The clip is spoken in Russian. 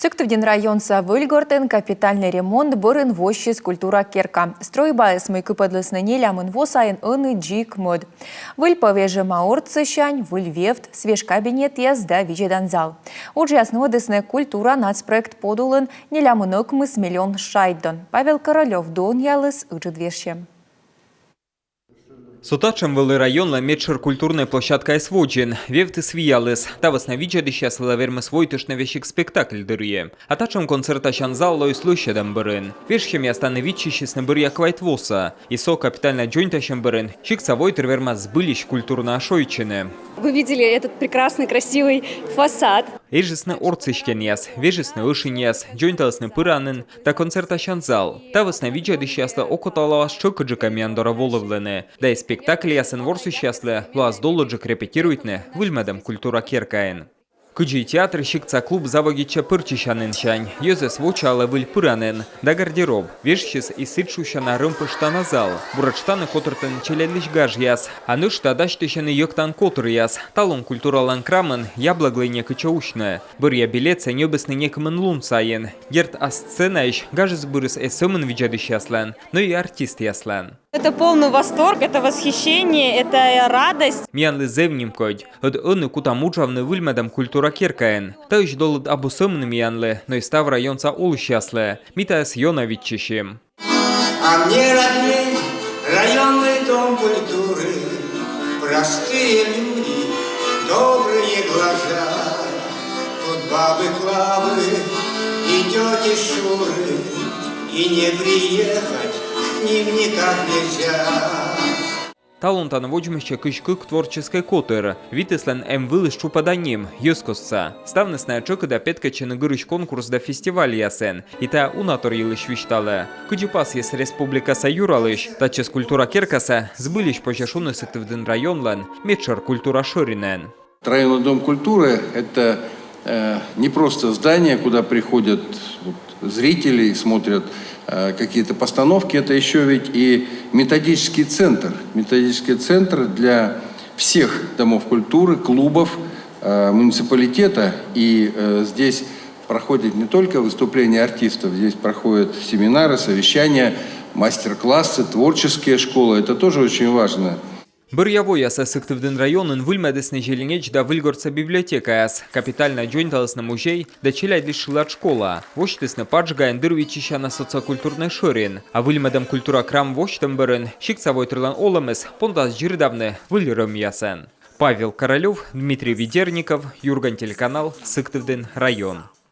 Сыктывдин районса выльгортен капитальный ремонт бырын вощис культура керка. Стройба смыйкы подлысны нелямын восайын ыны джик мод. Выль повеже маорцы щань, выль вефт, свеж кабинет язда вичедан зал. Уже основодысны культура нацпроект подулын нелямын ыкмыс миллион шайдон. Павел Королев дон ялыс ыжыдвешем. Сутачем вели районла медшер культурная площадка Эсводжин. Вевты свиялыс. Та восновича дещас лавермы свойтыш на вещик спектакль дырье. А тачем концерта щанзал лой слышедам бырын. Вешхем я становичищес на бырья квайтвоса. И со капитально джойнтащем бырын. Щикса войтер верма сбылищ культурно ошойчины. Вы видели этот прекрасный, красивый фасад. Ежесны орцищкеньяс, вежесны ышиньяс, джойнталсны пыранын, та концерта щанзал. Та восновича дещасла окотала щокаджиками андора воловлены. Да и спектакль ясен ворсу счастле, луаз долоджик репетируйтне, выльмедам культура керкаен. Кыджи театр щикца клуб завогича пырчищанын щань, ёзес вочала выль пыранын, да гардероб, вешщис и сытшуща на рымпыштана зал. Бурачтаны котыртын челялищ гаж яс, а нышта даштыщаны йоктан котыр яс, талон культуралан крамын, яблоглыне кычаушны. Бырья билеца нёбысны некымын лун сайын. Герт а сцена ищ гажес бырыс эсымын виджадыш яслан, но и артист яслан. Это полный восторг, это восхищение, это радость. Мянлы зевним кодь, от ыны кутамуджавны выльмедам культура керкаен. Та ищ долыд абу сымны мянлы, но и став районца ол счастле, митаес йона витчищем. А мне родней районный дом культуры, простые люди, добрые глаза. Тут бабы Клавы и тети Шуры, и не приехать к ним никак нельзя. Талонтан воджмище кышкык творческой котыр. Витеслен вылыш чупаданим, ёскосца. Ставнесная чока да петкачен гырыш конкурс да фестиваль ясен. И та унатор елыш виштале. Кыджипас ес республикаса юралыш, та чес культура керкаса, сбылищ пожашуны Сыктывдин районлан, медшер культура шоринен. Районный дом культуры – это не просто здание, куда приходят зрители и смотрят какие-то постановки, это еще ведь и методический центр для всех домов культуры, клубов, муниципалитета. И здесь проходят не только выступления артистов, здесь проходят семинары, совещания, мастер-классы, творческие школы. Это тоже очень важно. Бырьявой Сыктывдин районын выльмедесны желенеч да выльгорца библиотека яс, капитально джойнталысны музей, да челядишилат школа. Воштысны паджгаен дырвичища на социокультурный шорин, а выльмедам культура крам воштым бырын, щиксавой трлан оламыс, пондас жирдавны выльрым ясен. Павел Королев, Дмитрий Ведерников, Юрган телеканал, Сыктывдин район.